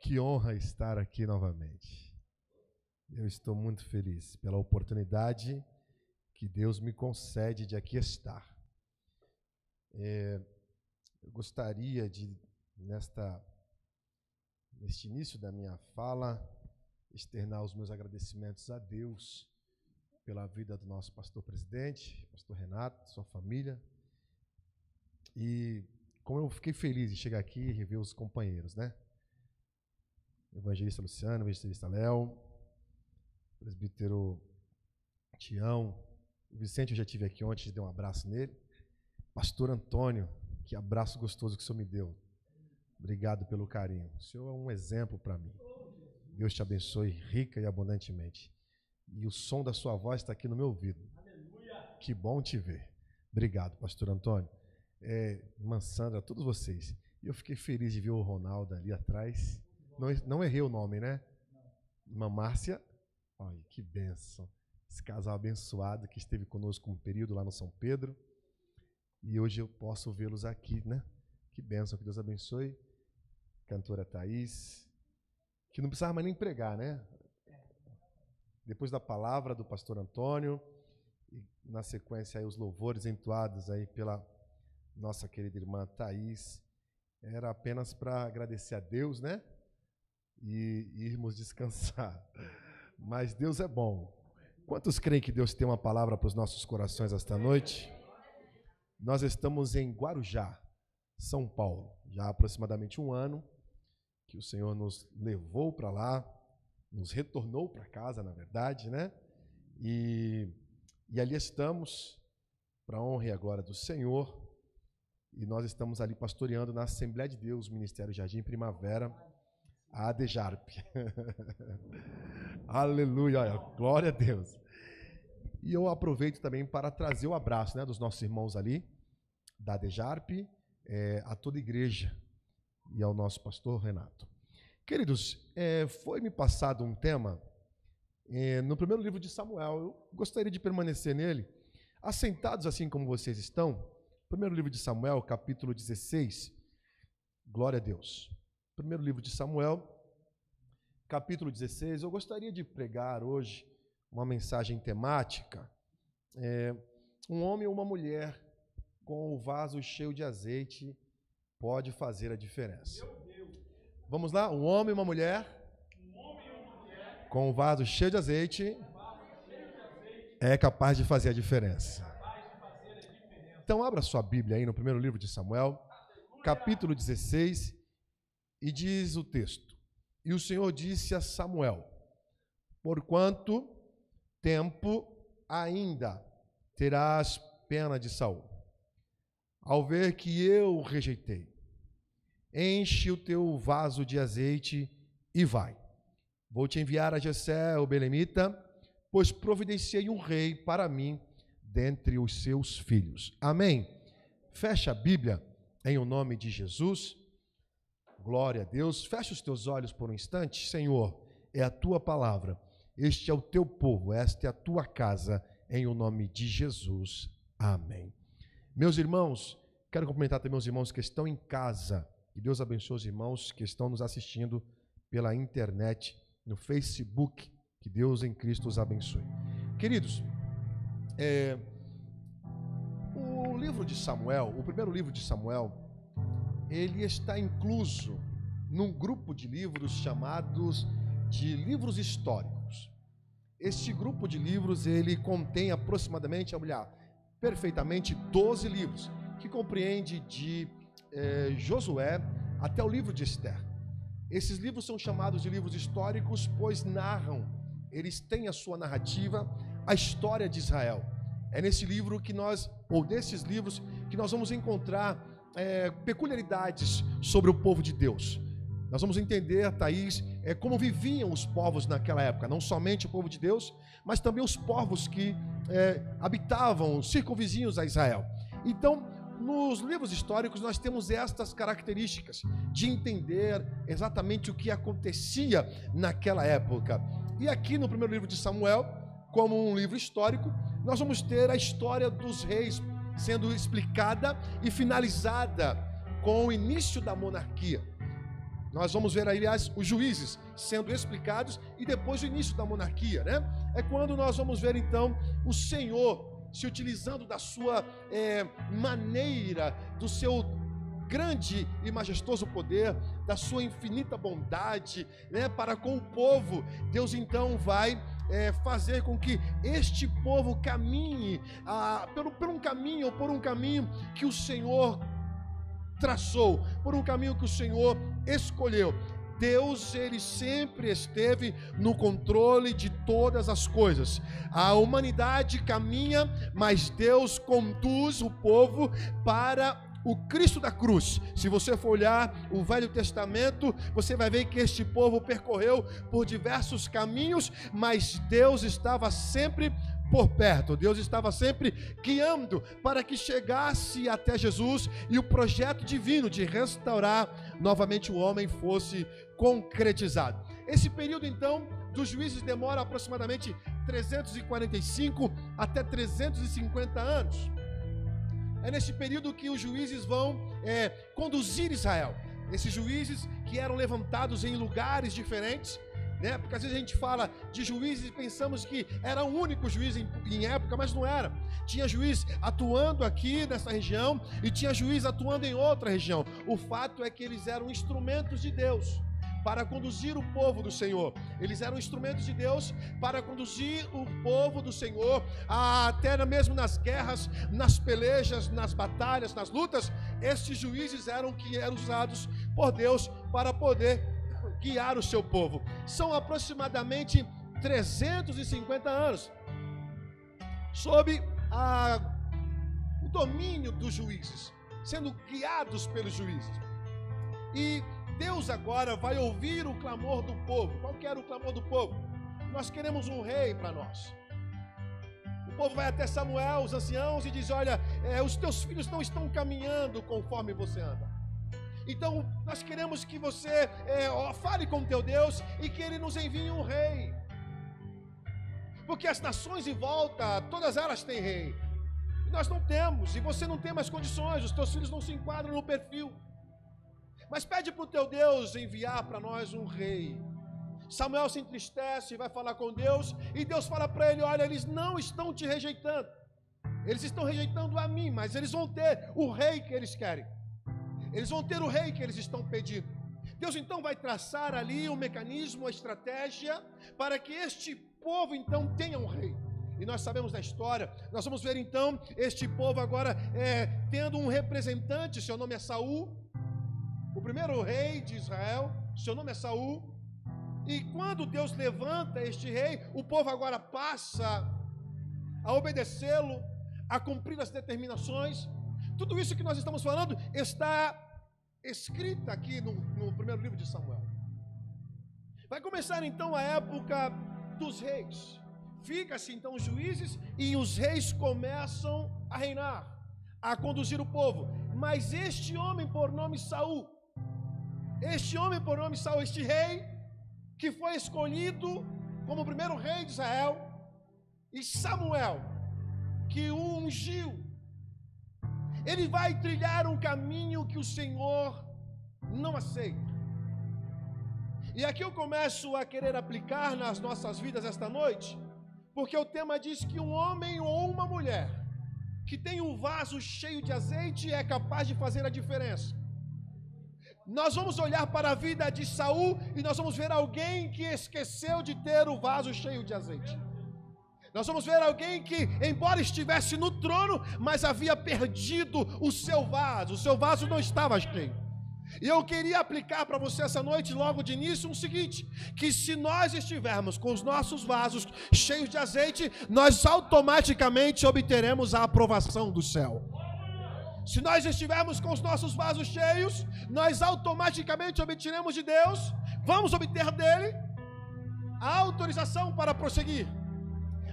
Que honra estar aqui novamente. Eu estou muito feliz pela oportunidade que Deus me concede de aqui estar. Eu gostaria de, neste início da minha fala, externar os meus agradecimentos a Deus pela vida do nosso pastor-presidente, pastor Renato, sua família. E como eu fiquei feliz de chegar aqui e rever os companheiros, né? Evangelista Luciano, evangelista Léo, presbítero Tião, o Vicente eu já tive aqui ontem, dei um abraço nele. Pastor Antônio, que abraço gostoso que o senhor me deu. Obrigado pelo carinho. O senhor é um exemplo para mim. Deus te abençoe rica e abundantemente. E o som da sua voz está aqui no meu ouvido. Que bom te ver. Obrigado, pastor Antônio. Irmã Sandra, todos vocês. E eu fiquei feliz de ver o Ronaldo ali atrás. Não errei o nome, né? Irmã Márcia. Olha, que bênção. Esse casal abençoado que esteve conosco um período lá no São Pedro. E hoje eu posso vê-los aqui, né? Que bênção, que Deus abençoe. Cantora Thaís, que não precisava mais nem pregar, né? Depois da palavra do pastor Antônio, e na sequência aí os louvores entoados aí pela nossa querida irmã Thaís, era apenas para agradecer a Deus, né? E irmos descansar. Mas Deus é bom. Quantos creem que Deus tem uma palavra para os nossos corações esta noite? Nós estamos em Guarujá, São Paulo, já há aproximadamente um ano que o Senhor nos levou para lá, nos retornou para casa, na verdade, né? E ali estamos, para a honra e a glória do Senhor, e nós estamos ali pastoreando na Assembleia de Deus, Ministério Jardim Primavera, a ADEJARP. Aleluia, olha, glória a Deus. E eu aproveito também para trazer o abraço, né, dos nossos irmãos ali, da ADEJARP, a toda a igreja e ao nosso pastor Renato. Queridos, foi-me passado um tema no primeiro livro de Samuel. Eu gostaria de permanecer nele, assentados assim como vocês estão. Primeiro livro de Samuel, capítulo 16. Glória a Deus. Primeiro livro de Samuel, capítulo 16. Eu gostaria de pregar hoje uma mensagem temática. Um homem ou uma mulher com o vaso cheio de azeite pode fazer a diferença. Vamos lá? Um homem e uma mulher com o vaso cheio de azeite é capaz de fazer a diferença. Então abra sua Bíblia aí no primeiro livro de Samuel, capítulo 16, e diz o texto: E o Senhor disse a Samuel: Por quanto tempo ainda terás pena de Saul, ao ver que eu o rejeitei? Enche o teu vaso de azeite e vai. Vou te enviar a Jessé, o belemita, pois providenciei um rei para mim dentre os seus filhos. Amém? Fecha a Bíblia em o nome de Jesus. Glória a Deus. Fecha os teus olhos por um instante. Senhor, é a tua palavra. Este é o teu povo, esta é a tua casa, em o nome de Jesus. Amém. Meus irmãos, quero cumprimentar também os irmãos que estão em casa. Que Deus abençoe os irmãos que estão nos assistindo pela internet, no Facebook. Que Deus em Cristo os abençoe. Queridos, o livro de Samuel, o primeiro livro de Samuel, ele está incluso num grupo de livros chamados de livros históricos. Este grupo de livros, ele contém aproximadamente, perfeitamente 12 livros, que compreende de Josué até o livro de Esther. Esses livros são chamados de livros históricos, pois narram, eles têm a sua narrativa, a história de Israel. É nesse livro que desses livros, que nós vamos encontrar peculiaridades sobre o povo de Deus. Nós vamos entender, Thaís, como viviam os povos naquela época, não somente o povo de Deus, mas também os povos que habitavam circunvizinhos a Israel. Então, nos livros históricos nós temos estas características de entender exatamente o que acontecia naquela época. E aqui no primeiro livro de Samuel, como um livro histórico, nós vamos ter a história dos reis sendo explicada e finalizada com o início da monarquia. Nós vamos ver, aliás, os juízes sendo explicados e depois o início da monarquia, né? É quando nós vamos ver, então, o Senhor se utilizando da sua maneira, do seu grande e majestoso poder, da sua infinita bondade, né, para com o povo. Deus então vai fazer com que este povo caminhe por um caminho que o Senhor traçou, por um caminho que o Senhor escolheu. Deus, ele sempre esteve no controle de todas as coisas. A humanidade caminha, mas Deus conduz o povo para o Cristo da cruz. Se você for olhar o Velho Testamento, você vai ver que este povo percorreu por diversos caminhos, mas Deus estava sempre por perto. Deus estava sempre guiando para que chegasse até Jesus e o projeto divino de restaurar novamente o homem fosse concretizado. Esse período, então, dos juízes demora aproximadamente 345 até 350 anos. É nesse período que os juízes vão conduzir Israel. Esses juízes que eram levantados em lugares diferentes, né? Porque às vezes a gente fala de juízes e pensamos que era o único juiz em época, mas não era. Tinha juiz atuando aqui nessa região e tinha juiz atuando em outra região. O fato é que eles eram instrumentos de Deus para conduzir o povo do Senhor. Eles eram instrumentos de Deus para conduzir o povo do Senhor, até mesmo nas guerras, nas pelejas, nas batalhas, nas lutas. Estes juízes eram usados por Deus para poder guiar o seu povo. São aproximadamente 350 anos sob o domínio dos juízes, sendo guiados pelos juízes. E Deus agora vai ouvir o clamor do povo. Qual que era o clamor do povo? Nós queremos um rei para nós. O povo vai até Samuel, os anciãos, e diz: olha, os teus filhos não estão caminhando conforme você anda. Então nós queremos que você fale com o teu Deus e que ele nos envie um rei. Porque as nações em volta, todas elas têm rei. E nós não temos, e você não tem mais condições, os teus filhos não se enquadram no perfil. Mas pede para o teu Deus enviar para nós um rei. Samuel se entristece e vai falar com Deus, e Deus fala para ele: olha, eles não estão te rejeitando, eles estão rejeitando a mim, mas eles vão ter o rei que eles querem, eles vão ter o rei que eles estão pedindo. Deus então vai traçar ali um mecanismo, uma estratégia, para que este povo então tenha um rei. E nós sabemos da história, nós vamos ver então este povo agora tendo um representante, seu nome é Saul, o primeiro rei de Israel, seu nome é Saul. E quando Deus levanta este rei, o povo agora passa a obedecê-lo, a cumprir as determinações. Tudo isso que nós estamos falando está escrito aqui no primeiro livro de Samuel. Vai começar então a época dos reis. Fica-se então os juízes e os reis começam a reinar, a conduzir o povo. Mas este homem por nome Saul, este rei que foi escolhido como o primeiro rei de Israel, e Samuel, que o ungiu, ele vai trilhar um caminho que o Senhor não aceita. E aqui eu começo a querer aplicar nas nossas vidas esta noite, porque o tema diz que um homem ou uma mulher que tem um vaso cheio de azeite é capaz de fazer a diferença. Nós vamos olhar para a vida de Saul e nós vamos ver alguém que esqueceu de ter o vaso cheio de azeite. Nós vamos ver alguém que, embora estivesse no trono, mas havia perdido o seu vaso não estava cheio. E eu queria aplicar para você essa noite, logo de início, o seguinte: que se nós estivermos com os nossos vasos cheios de azeite, nós automaticamente obteremos a aprovação do céu. Se nós estivermos com os nossos vasos cheios, nós automaticamente obteremos de Deus, vamos obter dele a autorização para prosseguir.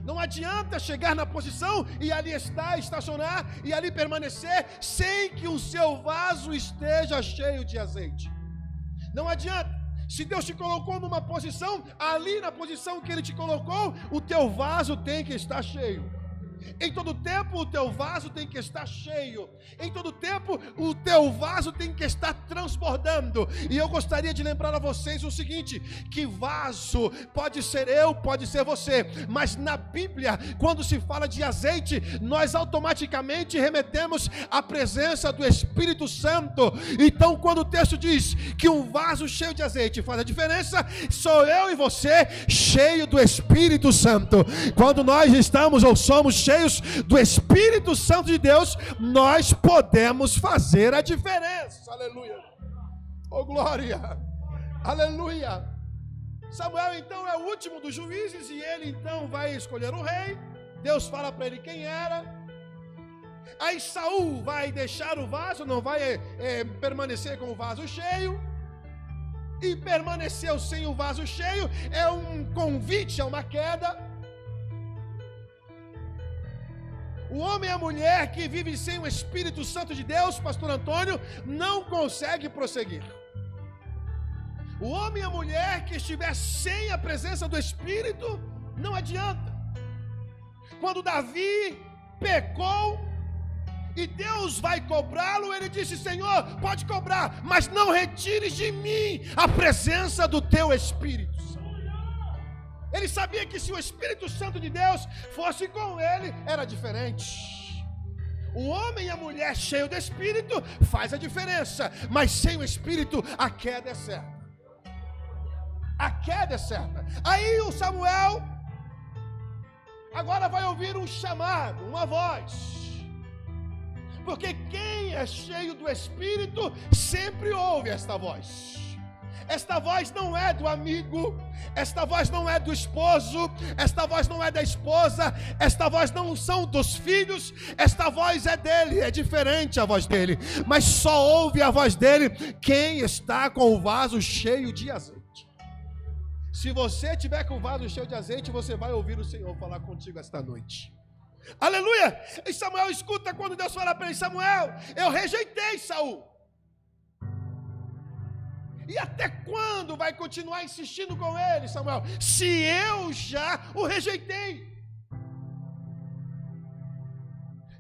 Não adianta chegar na posição e ali estacionar e ali permanecer sem que o seu vaso esteja cheio de azeite. Não adianta. Se Deus te colocou numa posição, ali na posição que Ele te colocou, o teu vaso tem que estar cheio. Em todo tempo o teu vaso tem que estar cheio. Em todo tempo o teu vaso tem que estar transbordando. E eu gostaria de lembrar a vocês o seguinte, que vaso pode ser eu, pode ser você, mas na Bíblia, quando se fala de azeite, nós automaticamente remetemos à presença do Espírito Santo. Então, quando o texto diz que um vaso cheio de azeite faz a diferença, sou eu e você cheio do Espírito Santo. Quando nós estamos ou somos cheios do Espírito Santo de Deus, nós podemos fazer a diferença. Aleluia. Oh, glória. Aleluia. Samuel então é o último dos juízes e ele então vai escolher o rei. Deus fala para ele quem era. Aí Saul vai deixar o vaso, não vai permanecer com o vaso cheio. E permaneceu sem o vaso cheio é um convite a uma queda. O homem e a mulher que vivem sem o Espírito Santo de Deus, pastor Antônio, não consegue prosseguir. O homem e a mulher que estiver sem a presença do Espírito, não adianta. Quando Davi pecou e Deus vai cobrá-lo, ele disse: Senhor, pode cobrar, mas não retires de mim a presença do teu Espírito. Ele sabia que se o Espírito Santo de Deus fosse com ele, era diferente. O homem e a mulher cheio do Espírito faz a diferença, mas sem o Espírito a queda é certa. A queda é certa. Aí o Samuel agora vai ouvir um chamado, uma voz. Porque quem é cheio do Espírito sempre ouve esta voz. Esta voz não é do amigo, esta voz não é do esposo, esta voz não é da esposa, esta voz não são dos filhos, esta voz é dele, é diferente a voz dele, mas só ouve a voz dele quem está com o vaso cheio de azeite. Se você tiver com o vaso cheio de azeite, você vai ouvir o Senhor falar contigo esta noite. Aleluia! E Samuel escuta quando Deus fala para ele: Samuel, eu rejeitei Saul. E até quando vai continuar insistindo com ele, Samuel? Se eu já o rejeitei.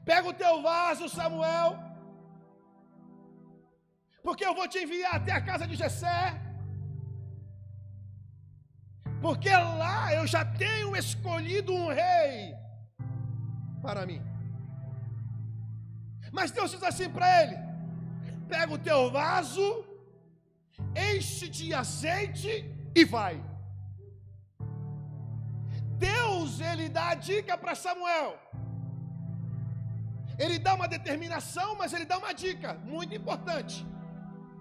Pega o teu vaso, Samuel, porque eu vou te enviar até a casa de Jessé. Porque lá eu já tenho escolhido um rei para mim. Mas Deus diz assim para ele: pega o teu vaso, enche de azeite e vai. Deus, ele dá a dica para Samuel. Ele dá uma determinação, mas ele dá uma dica muito importante.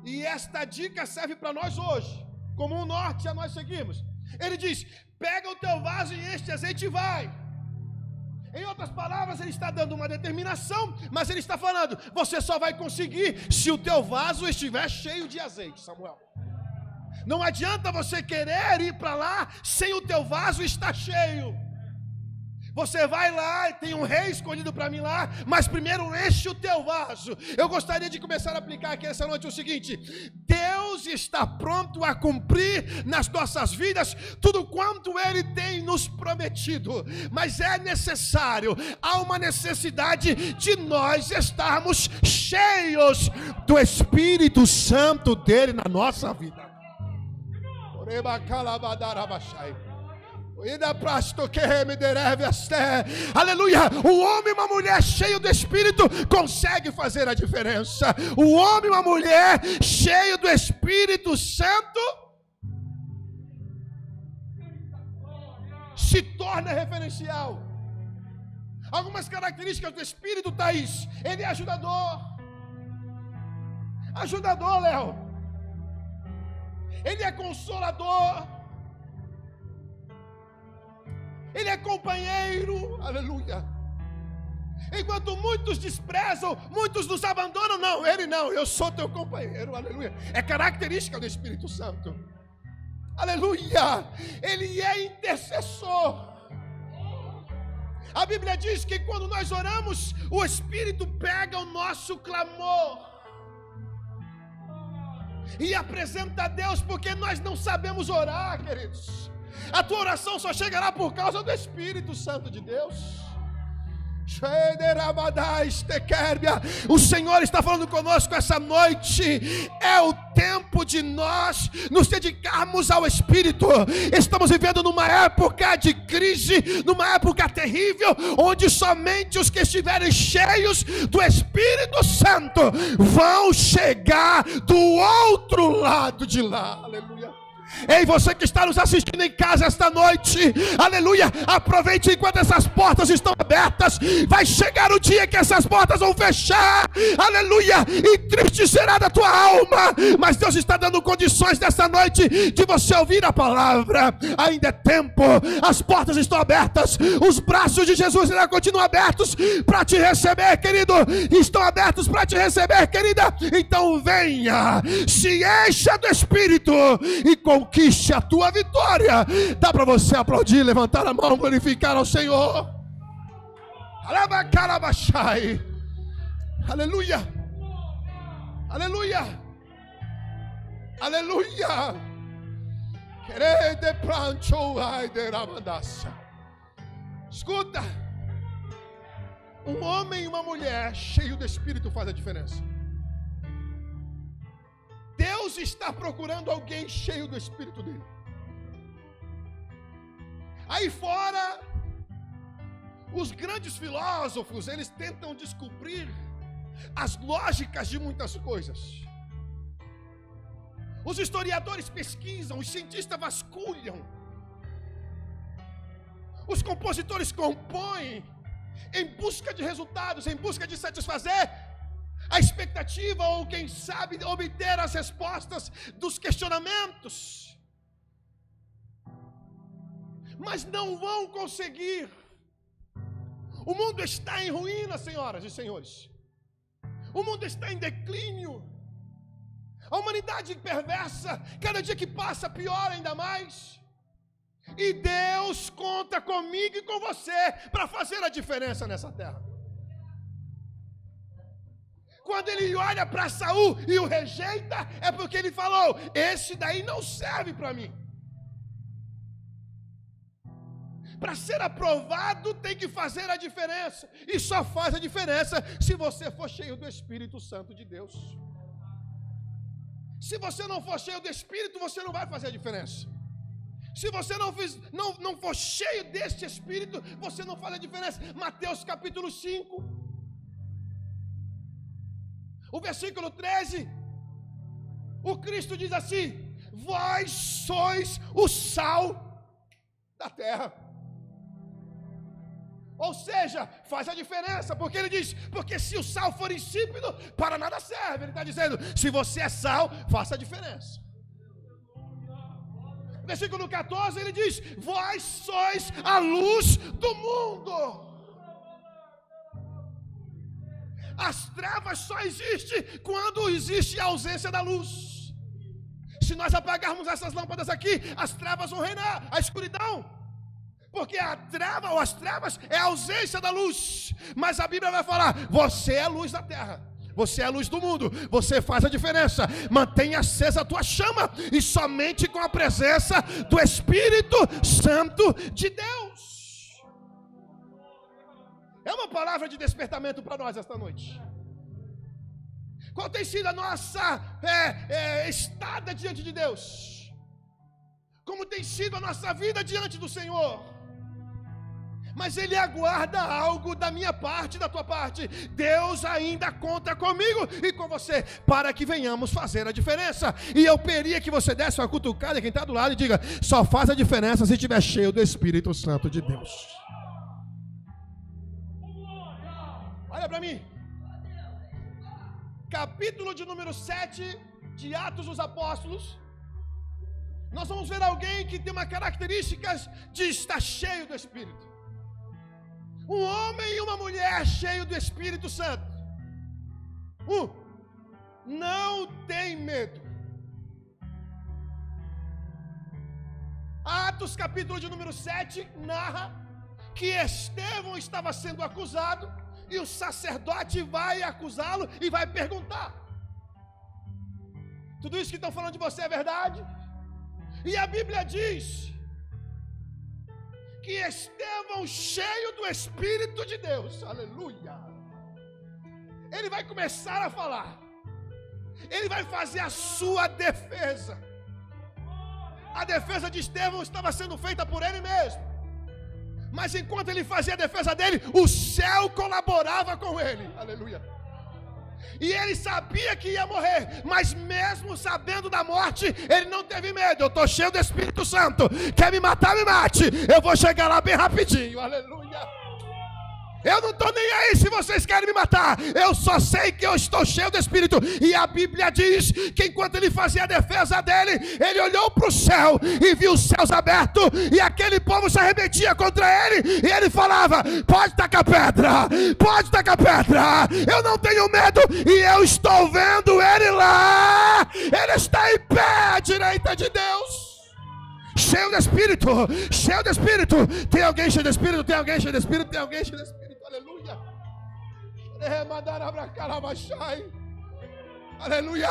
E esta dica serve para nós hoje, como um norte a nós seguimos. Ele diz: pega o teu vaso e enche de azeite e vai. Em outras palavras, ele está dando uma determinação, mas ele está falando: você só vai conseguir se o teu vaso estiver cheio de azeite, Samuel. Não adianta você querer ir para lá sem o teu vaso estar cheio. Você vai lá, tem um rei escolhido para mim lá, mas primeiro enche o teu vaso. Eu gostaria de começar a aplicar aqui essa noite o seguinte: Deus está pronto a cumprir nas nossas vidas tudo quanto Ele tem nos prometido, mas é necessário, há uma necessidade de nós estarmos cheios do Espírito Santo dele na nossa vida. Aleluia. O homem e uma mulher cheio do Espírito consegue fazer a diferença. O homem e uma mulher cheio do Espírito Santo se torna referencial. Algumas características do Espírito, Thaís: ele é ajudador. Ajudador, Léo. Ele é consolador. Ele é companheiro, aleluia. Enquanto muitos desprezam, muitos nos abandonam, não, ele não, eu sou teu companheiro, aleluia. É característica do Espírito Santo, aleluia. Ele é intercessor. A Bíblia diz que quando nós oramos, o Espírito pega o nosso clamor e apresenta a Deus, porque nós não sabemos orar, queridos. A tua oração só chegará por causa do Espírito Santo de Deus. O Senhor está falando conosco essa noite. É o tempo de nós nos dedicarmos ao Espírito. Estamos vivendo numa época de crise, numa época terrível, onde somente os que estiverem cheios do Espírito Santo vão chegar do outro lado de lá. Aleluia. Ei, você que está nos assistindo em casa esta noite, aleluia, aproveite enquanto essas portas estão abertas. Vai chegar o dia que essas portas vão fechar, aleluia, e triste será da tua alma, mas Deus está dando condições nessa noite de você ouvir a palavra. Ainda é tempo, as portas estão abertas, os braços de Jesus ainda continuam abertos para te receber, querido, estão abertos para te receber, querida. Então venha, se encha do Espírito e conquiste a tua vitória. Dá para você aplaudir, levantar a mão, glorificar ao Senhor. Aleluia, aleluia, aleluia. Escuta, um homem e uma mulher cheio do Espírito faz a diferença. Deus está procurando alguém cheio do Espírito dele. Aí fora, os grandes filósofos, eles tentam descobrir as lógicas de muitas coisas. Os historiadores pesquisam, os cientistas vasculham, os compositores compõem em busca de resultados, em busca de satisfazer a expectativa, ou quem sabe obter as respostas dos questionamentos, mas não vão conseguir. O mundo está em ruína, senhoras e senhores. O mundo está em declínio. A humanidade perversa, cada dia que passa pior ainda mais. E Deus conta comigo e com você para fazer a diferença nessa terra. Quando ele olha para Saul e o rejeita, é porque ele falou: esse daí não serve para mim. Para ser aprovado tem que fazer a diferença, e só faz a diferença se você for cheio do Espírito Santo de Deus. Se você não for cheio do Espírito, você não vai fazer a diferença. Se você não for cheio deste Espírito, você não faz a diferença. Mateus capítulo 5, o versículo 13, o Cristo diz assim: vós sois o sal da terra. Ou seja, faz a diferença, porque ele diz, porque se o sal for insípido, para nada serve. Ele está dizendo, se você é sal, faça a diferença. Versículo 14, ele diz, vós sois a luz do mundo. As trevas só existem quando existe a ausência da luz. Se nós apagarmos essas lâmpadas aqui, as trevas vão reinar, a escuridão. Porque a treva ou as trevas é a ausência da luz. Mas a Bíblia vai falar, você é a luz da terra, você é a luz do mundo, você faz a diferença. Mantenha acesa a tua chama, e somente com a presença do Espírito Santo de Deus. É uma palavra de despertamento para nós esta noite. Qual tem sido a nossa estada diante de Deus? Como tem sido a nossa vida diante do Senhor? Mas Ele aguarda algo da minha parte, da tua parte. Deus ainda conta comigo e com você, para que venhamos fazer a diferença. E eu queria que você desse uma cutucada a quem está do lado e diga, só faz a diferença se estiver cheio do Espírito Santo de Deus. Olha para mim, capítulo de número 7 de Atos dos Apóstolos. Nós vamos ver alguém que tem uma característica de estar cheio do Espírito. Um homem e uma mulher cheio do Espírito Santo. Não tem medo. Atos capítulo de número 7 narra que Estevão estava sendo acusado, e o sacerdote vai acusá-lo e vai perguntar: tudo isso que estão falando de você é verdade? E a Bíblia diz que Estevão, cheio do Espírito de Deus, aleluia, ele vai começar a falar, ele vai fazer a sua defesa. A defesa de Estevão estava sendo feita por ele mesmo, mas enquanto ele fazia a defesa dele, o céu colaborava com ele, aleluia. E ele sabia que ia morrer, mas mesmo sabendo da morte, ele não teve medo. Eu estou cheio do Espírito Santo, quer me matar, me mate, eu vou chegar lá bem rapidinho, aleluia. Eu não estou nem aí se vocês querem me matar, eu só sei que eu estou cheio do Espírito. E a Bíblia diz que enquanto ele fazia a defesa dele, ele olhou para o céu e viu os céus abertos, e aquele povo se arremetia contra ele, e ele falava: pode tacar pedra, pode tacar pedra, eu não tenho medo, e eu estou vendo ele lá, ele está em pé à direita de Deus. Cheio do Espírito, cheio do Espírito. Tem alguém cheio do Espírito? Tem alguém cheio do Espírito? Tem alguém cheio do Espírito? Aleluia. Aleluia.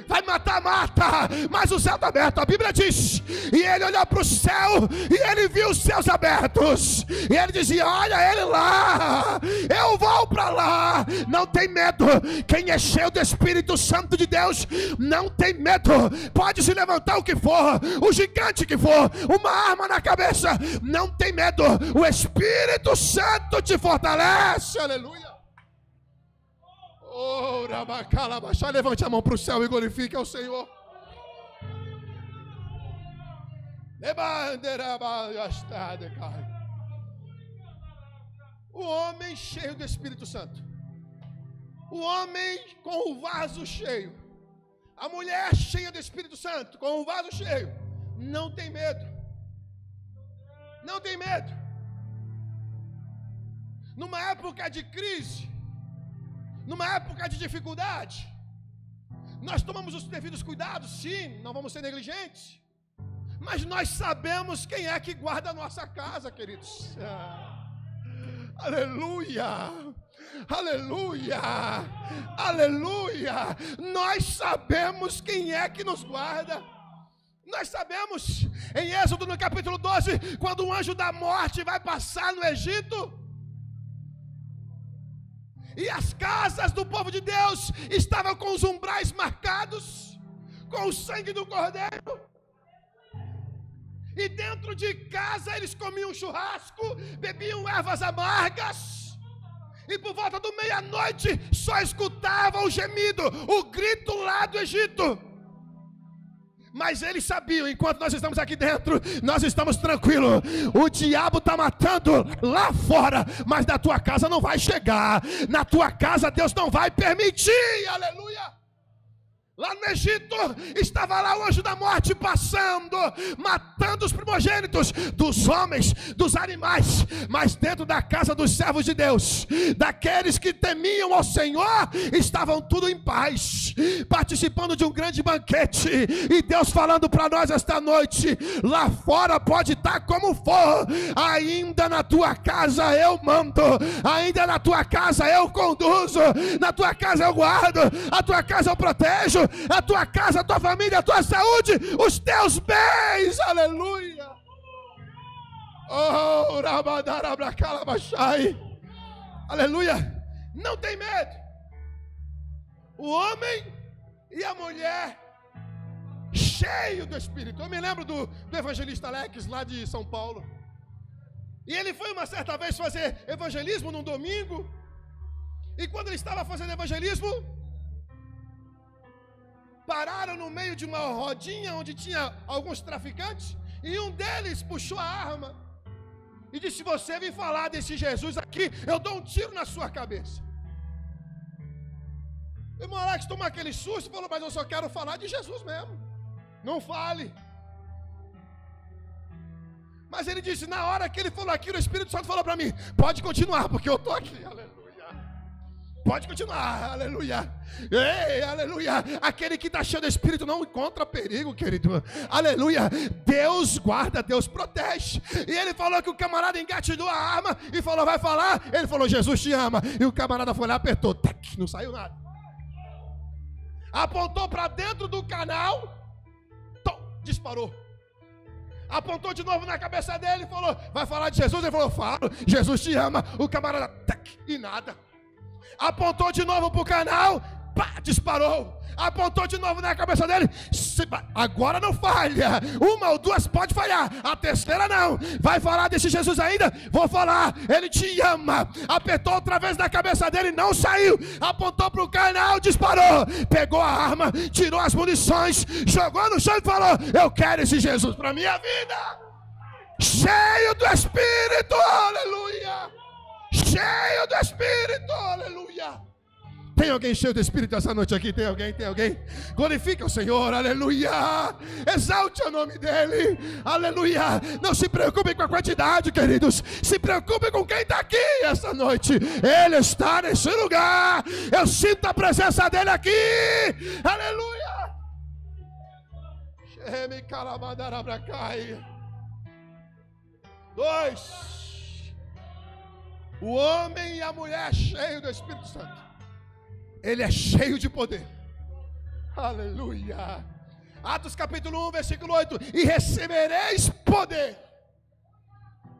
Vai matar, mata, mas o céu está aberto. A Bíblia diz, e ele olhou para o céu, e ele viu os céus abertos, e ele dizia: olha ele lá, eu vou para lá. Não tem medo. Quem é cheio do Espírito Santo de Deus não tem medo. Pode se levantar o que for, o gigante que for, uma arma na cabeça, não tem medo. O Espírito Santo te fortalece. Aleluia. Oh, levante a mão para o céu e glorifique ao Senhor. O homem cheio do Espírito Santo, o homem com o vaso cheio, a mulher cheia do Espírito Santo, com o vaso cheio, não tem medo. Não tem medo. Numa época de crise, numa época de dificuldade, nós tomamos os devidos cuidados, sim, não vamos ser negligentes, mas nós sabemos quem é que guarda a nossa casa, queridos. Aleluia, aleluia, aleluia. Nós sabemos quem é que nos guarda. Nós sabemos, em Êxodo no capítulo 12, quando o anjo da morte vai passar no Egito, e as casas do povo de Deus estavam com os umbrais marcados com o sangue do cordeiro, e dentro de casa eles comiam churrasco, bebiam ervas amargas, e por volta do meia-noite só escutavam o gemido, o grito lá do Egito. Mas eles sabiam, enquanto nós estamos aqui dentro, nós estamos tranquilos. O diabo está matando lá fora, mas na tua casa não vai chegar. Na tua casa Deus não vai permitir, aleluia. Lá no Egito, estava lá o anjo da morte passando, matando os primogênitos dos homens, dos animais. Mas dentro da casa dos servos de Deus, daqueles que temiam ao Senhor, estavam tudo em paz, participando de um grande banquete. E Deus falando para nós esta noite: lá fora pode estar como for, ainda na tua casa eu mando, ainda na tua casa eu conduzo, na tua casa eu guardo, a tua casa eu protejo, a tua casa, a tua família, a tua saúde, os teus bens, aleluia. Oh, aleluia. Não tem medo. O homem e a mulher cheio do Espírito. Eu me lembro do evangelista Alex, lá de São Paulo, e ele foi uma certa vez fazer evangelismo num domingo, e quando ele estava fazendo evangelismo, pararam no meio de uma rodinha onde tinha alguns traficantes, e um deles puxou a arma e disse: se você vir falar desse Jesus aqui, eu dou um tiro na sua cabeça. O irmão Alex tomou aquele susto e falou: mas eu só quero falar de Jesus mesmo, não fale. Mas ele disse, na hora que ele falou aquilo, o Espírito Santo falou para mim: pode continuar, porque eu estou aqui, aleluia. Pode continuar, aleluia. Ei, aleluia. Aquele que está cheio do Espírito não encontra perigo, querido. Aleluia. Deus guarda, Deus protege. E ele falou que o camarada engatilhou a arma e falou: vai falar? Ele falou: Jesus te ama. E o camarada foi lá, apertou, tac, não saiu nada. Apontou para dentro do canal, tom, disparou. Apontou de novo na cabeça dele e falou: vai falar de Jesus? Ele falou: falo, Jesus te ama. O camarada, tac, e nada. Apontou de novo para o canal, pá, disparou. Apontou de novo na cabeça dele, agora não falha. Uma ou duas pode falhar, a terceira não. Vai falar desse Jesus ainda? Vou falar, ele te ama. Apertou outra vez na cabeça dele, não saiu. Apontou para o canal, disparou. Pegou a arma, tirou as munições, jogou no chão e falou: eu quero esse Jesus para minha vida. Cheio do Espírito, aleluia. Cheio do Espírito, aleluia. Tem alguém cheio do Espírito essa noite aqui? Tem alguém? Tem alguém? Glorifica o Senhor, aleluia. Exalte o nome dEle, aleluia. Não se preocupe com a quantidade, queridos. Se preocupe com quem está aqui essa noite. Ele está nesse lugar. Eu sinto a presença dEle aqui, aleluia. 2. O homem e a mulher cheios do Espírito Santo. Ele é cheio de poder. Aleluia. Atos capítulo 1, versículo 8. E recebereis poder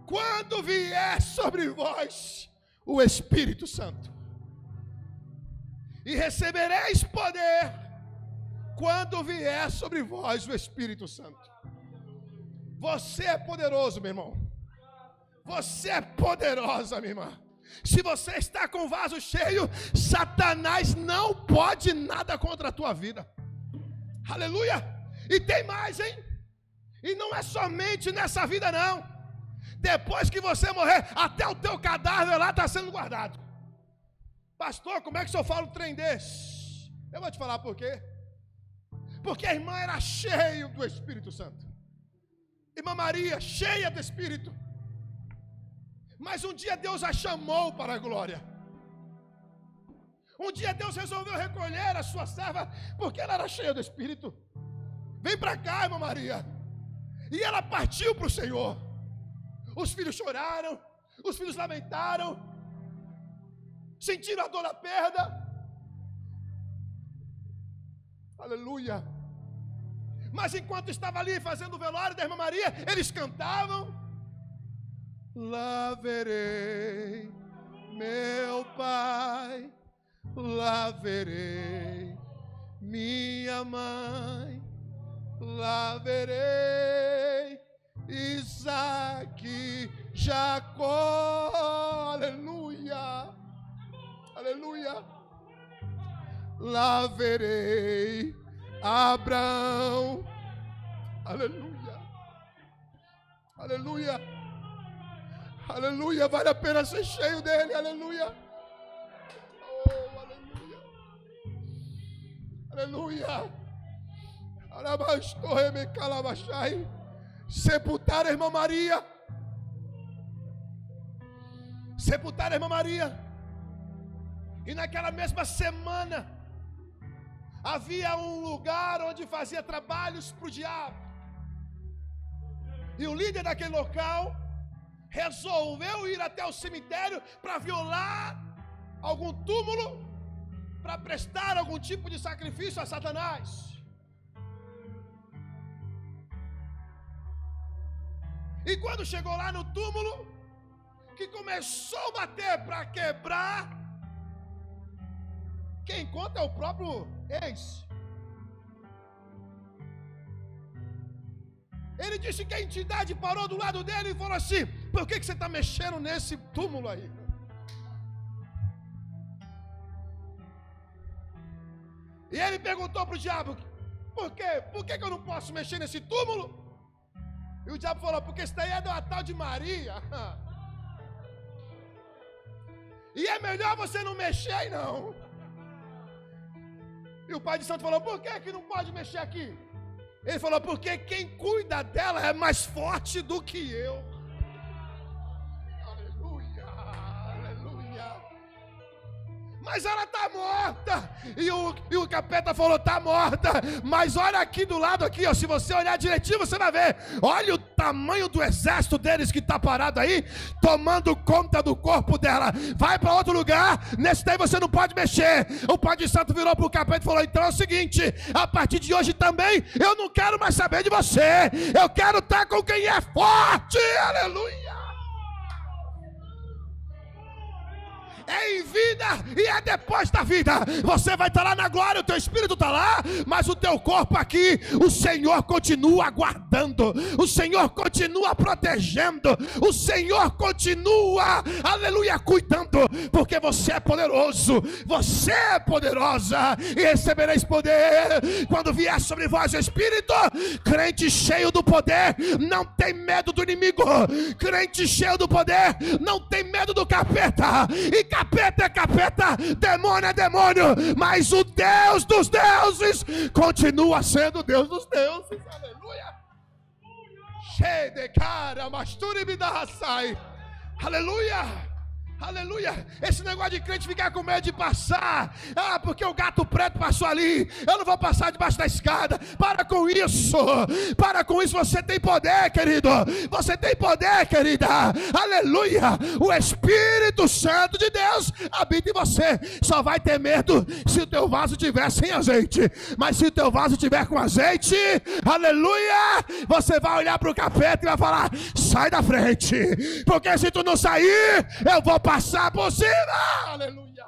quando vier sobre vós o Espírito Santo. E recebereis poder quando vier sobre vós o Espírito Santo. Você é poderoso, meu irmão. Você é poderosa, minha irmã. Se você está com o vaso cheio, Satanás não pode nada contra a tua vida. Aleluia. E tem mais, hein? E não é somente nessa vida, não. Depois que você morrer, até o teu cadáver lá está sendo guardado. Pastor, como é que o senhor fala um trem desse? Eu vou te falar por quê. Porque a irmã era cheia do Espírito Santo. Irmã Maria, cheia do Espírito. Mas um dia Deus a chamou para a glória. Um dia Deus resolveu recolher a sua serva, porque ela era cheia do Espírito. Vem para cá, irmã Maria. E ela partiu para o Senhor. Os filhos choraram, os filhos lamentaram, sentiram a dor da perda. Aleluia. Mas enquanto estava ali fazendo o velório da irmã Maria, eles cantavam: lá verei meu Pai, lá verei minha mãe, lá verei Isaac, Jacó, aleluia, aleluia. Lá verei Abraão, aleluia, aleluia, aleluia. Vale a pena ser cheio dele, aleluia, oh, aleluia, aleluia. Arabastorreme calabachai. Sepultar a irmã Maria, sepultar a irmã Maria. E naquela mesma semana havia um lugar onde fazia trabalhos para o diabo. E o líder daquele local resolveu ir até o cemitério para violar algum túmulo, para prestar algum tipo de sacrifício a Satanás. E quando chegou lá no túmulo, que começou a bater para quebrar, quem conta é o próprio ex. Ele disse que a entidade parou do lado dele e falou assim: por que você está mexendo nesse túmulo aí? E ele perguntou para o diabo: por quê? Por que eu não posso mexer nesse túmulo? E o diabo falou: porque isso daí é da tal de Maria. E é melhor você não mexer, não. E o pai de santo falou: por que não pode mexer aqui? Ele falou: porque quem cuida dela é mais forte do que eu. Aleluia, aleluia. mas ela está morta. E o capeta falou, está morta. Mas olha aqui do lado aqui, ó, se você olhar direitinho, você vai ver. Olha o tamanho do exército deles que está parado aí, tomando conta do corpo dela. Vai para outro lugar, nesse daí você não pode mexer. O Pai de Santo virou para o capeta e falou, então é o seguinte, a partir de hoje também, eu não quero mais saber de você. Eu quero estar com quem é forte. Aleluia. É em vida e é depois da vida. Você vai estar lá na glória, o teu espírito está lá, mas o teu corpo aqui, o Senhor continua guardando, o Senhor continua protegendo, o Senhor continua, aleluia, cuidando, porque você é poderoso, você é poderosa, e recebereis poder quando vier sobre vós o Espírito. Crente cheio do poder não tem medo do inimigo, crente cheio do poder não tem medo do capeta. E capeta é capeta, demônio é demônio, mas o Deus dos deuses continua sendo Deus dos deuses. Aleluia. Cheio de cara, masture me dá sai. Aleluia. Aleluia. Esse negócio de crente ficar com medo de passar, porque o gato preto passou ali, eu não vou passar debaixo da escada. Para com isso, para com isso. Você tem poder, querido, você tem poder, querida. Aleluia. O Espírito Santo de Deus habita em você. Só vai ter medo se o teu vaso tiver sem azeite, mas se o teu vaso tiver com azeite, aleluia, você vai olhar para o capeta e vai falar, sai da frente, porque se tu não sair, eu vou passar por cima. Aleluia.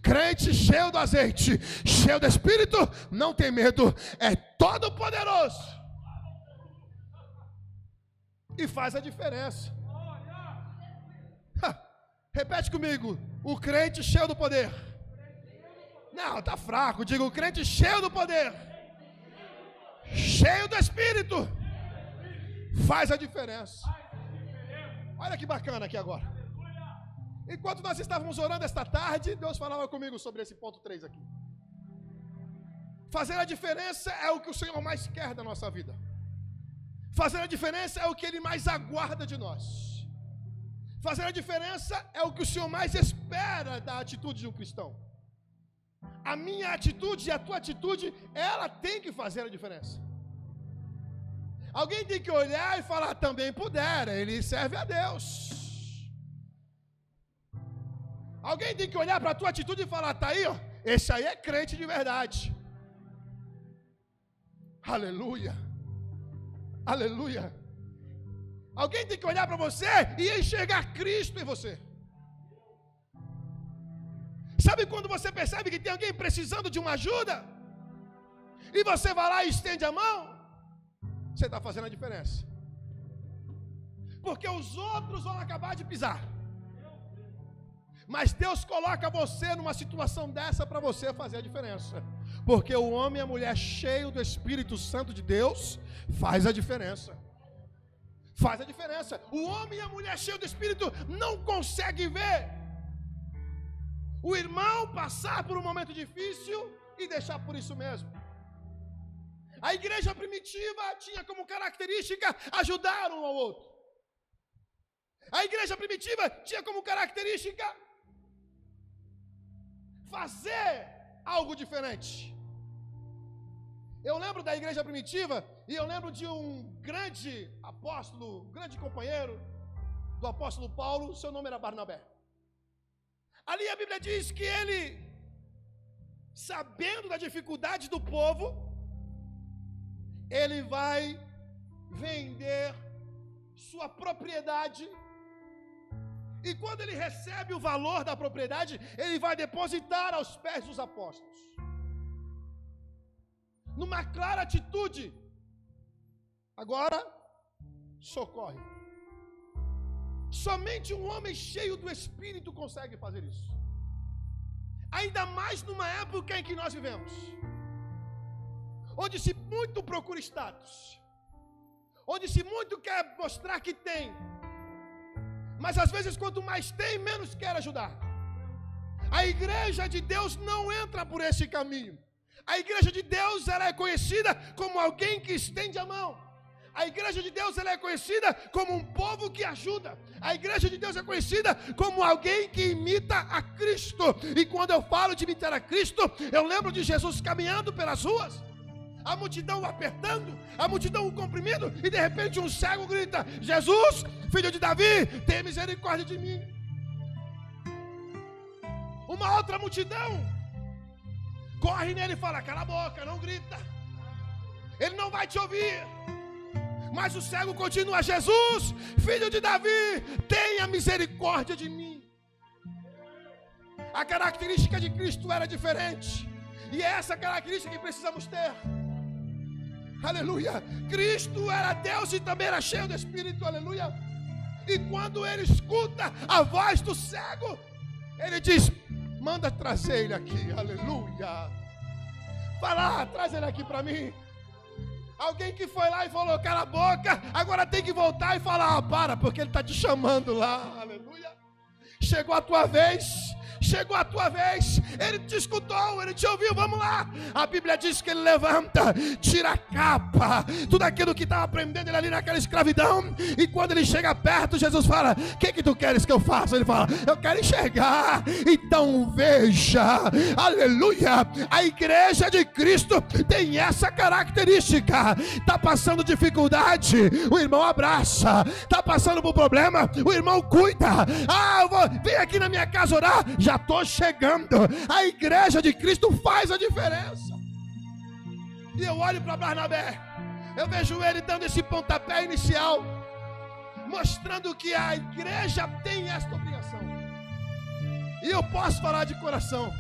Crente cheio do azeite, cheio do Espírito, não tem medo, é todo poderoso e faz a diferença. Repete comigo, o crente cheio do poder. Não, tá fraco. Diga, o crente cheio do poder, cheio do Espírito, faz a diferença. Olha que bacana aqui agora. Enquanto nós estávamos orando esta tarde, Deus falava comigo sobre esse ponto 3 aqui. Fazer a diferença é o que o Senhor mais quer da nossa vida. Fazer a diferença é o que Ele mais aguarda de nós. Fazer a diferença é o que o Senhor mais espera da atitude de um cristão. A minha atitude e a tua atitude, ela tem que fazer a diferença. Alguém tem que olhar e falar, também pudera, ele serve a Deus. Alguém tem que olhar para a tua atitude e falar, tá aí, ó, esse aí é crente de verdade. Aleluia. Aleluia. Alguém tem que olhar para você e enxergar Cristo em você. Sabe quando você percebe que tem alguém precisando de uma ajuda? E você vai lá e estende a mão? Você está fazendo a diferença. Porque os outros vão acabar de pisar. Mas Deus coloca você numa situação dessa para você fazer a diferença. Porque o homem e a mulher cheio do Espírito Santo de Deus faz a diferença. Faz a diferença. O homem e a mulher cheio do Espírito não conseguem ver o irmão passar por um momento difícil e deixar por isso mesmo. A igreja primitiva tinha como característica ajudar um ao outro. A igreja primitiva tinha como característica fazer algo diferente. Eu lembro da igreja primitiva e eu lembro de um grande apóstolo, um grande companheiro do apóstolo Paulo, seu nome era Barnabé. Ali a Bíblia diz que ele, sabendo da dificuldade do povo, ele vai vender sua propriedade, e quando ele recebe o valor da propriedade, ele vai depositar aos pés dos apóstolos. Numa clara atitude, agora, socorre. Somente um homem cheio do Espírito consegue fazer isso. Ainda mais numa época em que nós vivemos, onde se muito procura status, onde se muito quer mostrar que tem, mas às vezes quanto mais tem, menos quer ajudar. A igreja de Deus não entra por esse caminho. A igreja de Deus, ela é conhecida como alguém que estende a mão. A igreja de Deus, ela é conhecida como um povo que ajuda. A igreja de Deus é conhecida como alguém que imita a Cristo. E quando eu falo de imitar a Cristo, eu lembro de Jesus caminhando pelas ruas, a multidão o apertando, a multidão o comprimindo, e de repente um cego grita: Jesus, filho de Davi, tenha misericórdia de mim. Uma outra multidão corre nele e fala: cala a boca, não grita, ele não vai te ouvir. Mas o cego continua: Jesus, filho de Davi, tenha misericórdia de mim. A característica de Cristo era diferente, e é essa característica que precisamos ter. Aleluia. Cristo era Deus e também era cheio do Espírito. Aleluia. E quando ele escuta a voz do cego, ele diz: manda trazer ele aqui. Aleluia. Vai lá, traz ele aqui para mim. Alguém que foi lá e falou: cala a boca, agora tem que voltar e falar: para, porque ele está te chamando lá. Aleluia. Chegou a tua vez. Chegou a tua vez, ele te escutou, ele te ouviu, vamos lá. A Bíblia diz que ele levanta, tira a capa, tudo aquilo que estava prendendo ele ali naquela escravidão. E quando ele chega perto, Jesus fala: o que tu queres que eu faça? Ele fala: eu quero enxergar. Então veja, aleluia. A igreja de Cristo tem essa característica. Está passando dificuldade, o irmão abraça. Está passando por problema, o irmão cuida. Vem aqui na minha casa orar, já estou chegando. A igreja de Cristo faz a diferença. E eu olho para Barnabé, eu vejo ele dando esse pontapé inicial, mostrando que a igreja tem esta obrigação. E eu posso falar de coração,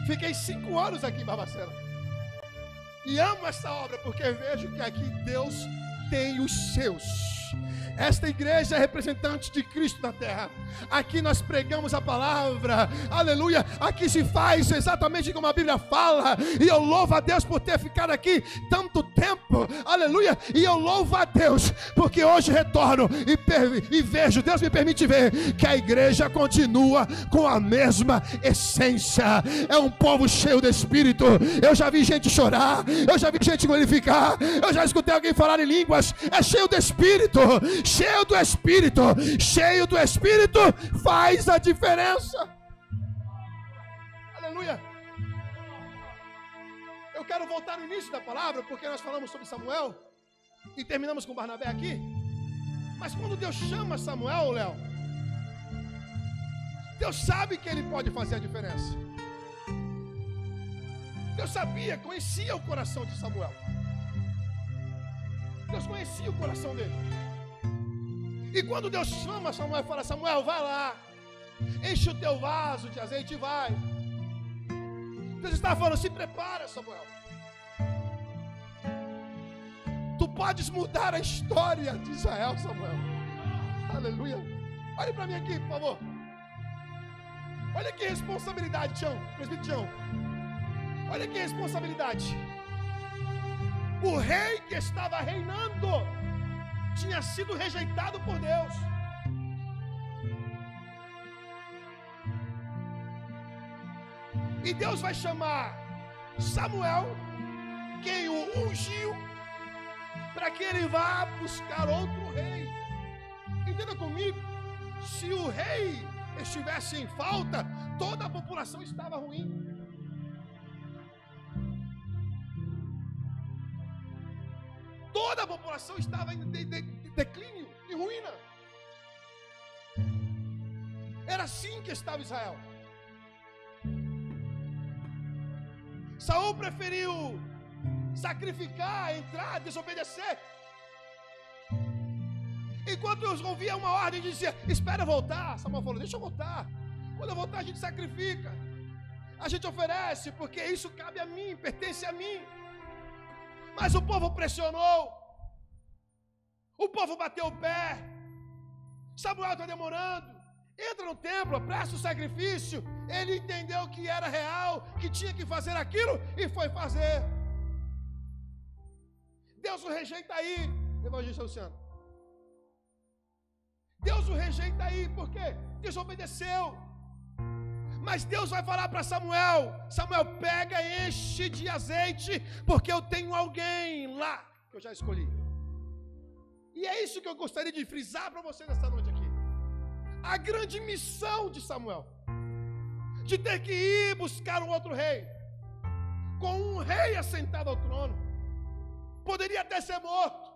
fiquei 5 anos aqui em Barbacena e amo essa obra, porque vejo que aqui Deus tem os seus. Esta igreja é representante de Cristo na terra. Aqui nós pregamos a palavra, aleluia. Aqui se faz exatamente como a Bíblia fala. E eu louvo a Deus por ter ficado aqui tanto tempo, aleluia. E eu louvo a Deus porque hoje retorno e vejo, Deus me permite ver que a igreja continua com a mesma essência. É um povo cheio de Espírito. Eu já vi gente chorar, eu já vi gente glorificar, eu já escutei alguém falar em línguas. É cheio de Espírito. Cheio do Espírito, cheio do Espírito faz a diferença. Aleluia. Eu quero voltar no início da palavra, porque nós falamos sobre Samuel e terminamos com Barnabé aqui. Mas quando Deus chama Samuel, Léo, Deus sabe que ele pode fazer a diferença. Deus sabia, conhecia o coração de Samuel. Deus conhecia o coração dele. E quando Deus chama Samuel e fala: Samuel, vai lá, enche o teu vaso de azeite e vai. Deus está falando: se prepara, Samuel. Tu podes mudar a história de Israel, Samuel. Aleluia. Olhe para mim aqui, por favor. Olha que responsabilidade, Tião, presbítero Tião. Olha que responsabilidade. O rei que estava reinando tinha sido rejeitado por Deus. E Deus vai chamar Samuel, quem o ungiu, para que ele vá buscar outro rei. Entenda comigo, se o rei estivesse em falta, toda a população estava ruim. Toda a população estava em declínio, em ruína. Era assim que estava Israel. Saul preferiu sacrificar, entrar, desobedecer. Enquanto eu ouvia uma ordem, dizia: espera eu voltar. Samuel falou: deixa eu voltar. Quando eu voltar, a gente sacrifica, a gente oferece, porque isso cabe a mim, pertence a mim. Mas o povo pressionou, o povo bateu o pé. Samuel está demorando, entra no templo, presta o sacrifício. Ele entendeu que era real, que tinha que fazer aquilo e foi fazer. Deus o rejeita aí, evangelista Luciano. Deus o rejeita aí, por quê? Desobedeceu. Mas Deus vai falar para Samuel: Samuel, pega e enche de azeite, porque eu tenho alguém lá que eu já escolhi. E é isso que eu gostaria de frisar para você nessa noite aqui. A grande missão de Samuel, de ter que ir buscar um outro rei, com um rei assentado ao trono, poderia até ser morto,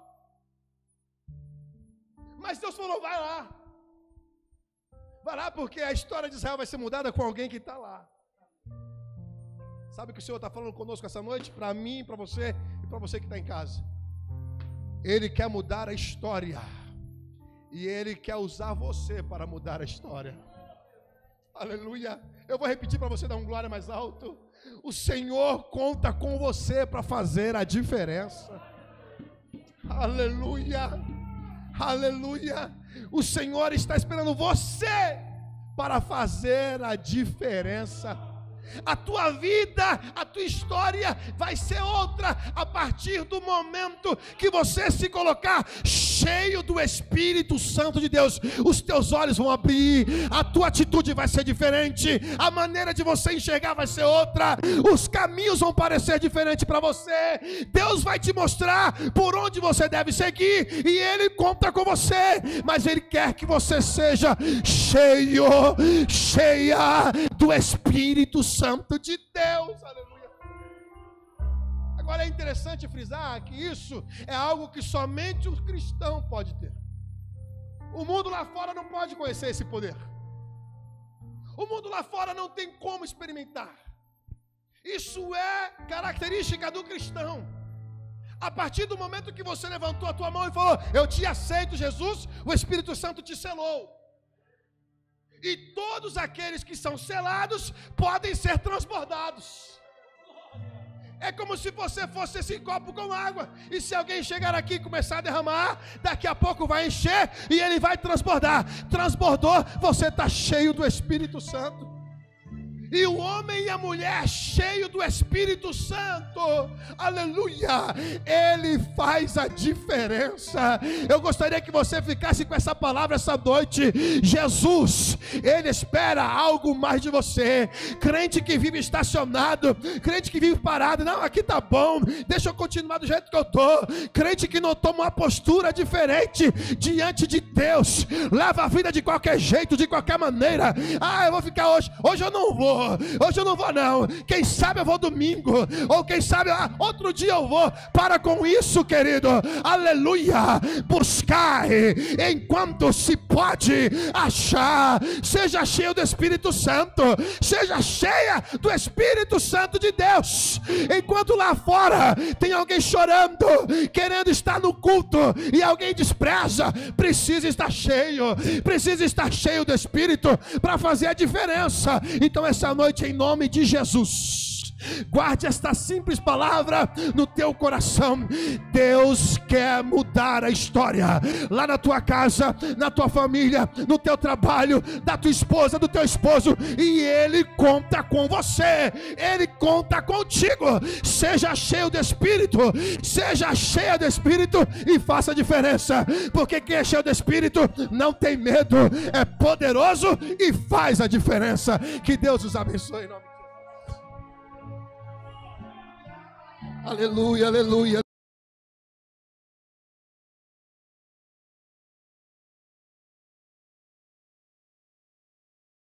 mas Deus falou, vai lá porque a história de Israel vai ser mudada com alguém que está lá. Sabe o que o Senhor está falando conosco essa noite? Para mim, para você e para você que está em casa. Ele quer mudar a história, e Ele quer usar você para mudar a história. Aleluia. Eu vou repetir para você dar um glória mais alto. O Senhor conta com você para fazer a diferença. Aleluia. Aleluia. O Senhor está esperando você para fazer a diferença. A tua vida, a tua história vai ser outra a partir do momento que você se colocar cheio do Espírito Santo de Deus. Os teus olhos vão abrir, a tua atitude vai ser diferente, a maneira de você enxergar vai ser outra, os caminhos vão parecer diferentes para você. Deus vai te mostrar por onde você deve seguir, e Ele conta com você, mas Ele quer que você seja cheia do Espírito Santo de Deus. Aleluia. Agora é interessante frisar que isso é algo que somente o cristão pode ter. O mundo lá fora não pode conhecer esse poder. O mundo lá fora não tem como experimentar. Isso é característica do cristão. A partir do momento que você levantou a tua mão e falou, eu te aceito, Jesus, o Espírito Santo te selou. E todos aqueles que são selados podem ser transbordados. É como se você fosse esse copo com água, e se alguém chegar aqui e começar a derramar, daqui a pouco vai encher e ele vai transbordar. Transbordou, você está cheio do Espírito Santo. E o homem e a mulher cheio do Espírito Santo, aleluia, ele faz a diferença. Eu gostaria que você ficasse com essa palavra essa noite. Jesus, Ele espera algo mais de você. Crente que vive estacionado, crente que vive parado, não, aqui tá bom, deixa eu continuar do jeito que eu tô. Crente que não toma uma postura diferente diante de Deus, leva a vida de qualquer jeito, de qualquer maneira. Eu vou ficar hoje eu não vou. Hoje eu não vou não, quem sabe eu vou domingo, ou quem sabe outro dia eu vou. Para com isso, querido, aleluia. Buscai enquanto se pode achar. Seja cheio do Espírito Santo, seja cheia do Espírito Santo de Deus. Enquanto lá fora tem alguém chorando, querendo estar no culto, e alguém despreza, precisa estar cheio do Espírito para fazer a diferença. Então essa noite, em nome de Jesus, guarde esta simples palavra no teu coração. Deus quer mudar a história lá na tua casa, na tua família, no teu trabalho, da tua esposa, do teu esposo, e Ele conta com você, Ele conta contigo. Seja cheio do Espírito, seja cheia do Espírito e faça a diferença, porque quem é cheio do Espírito não tem medo, é poderoso e faz a diferença. Que Deus os abençoe em nome de Jesus. Aleluia, aleluia.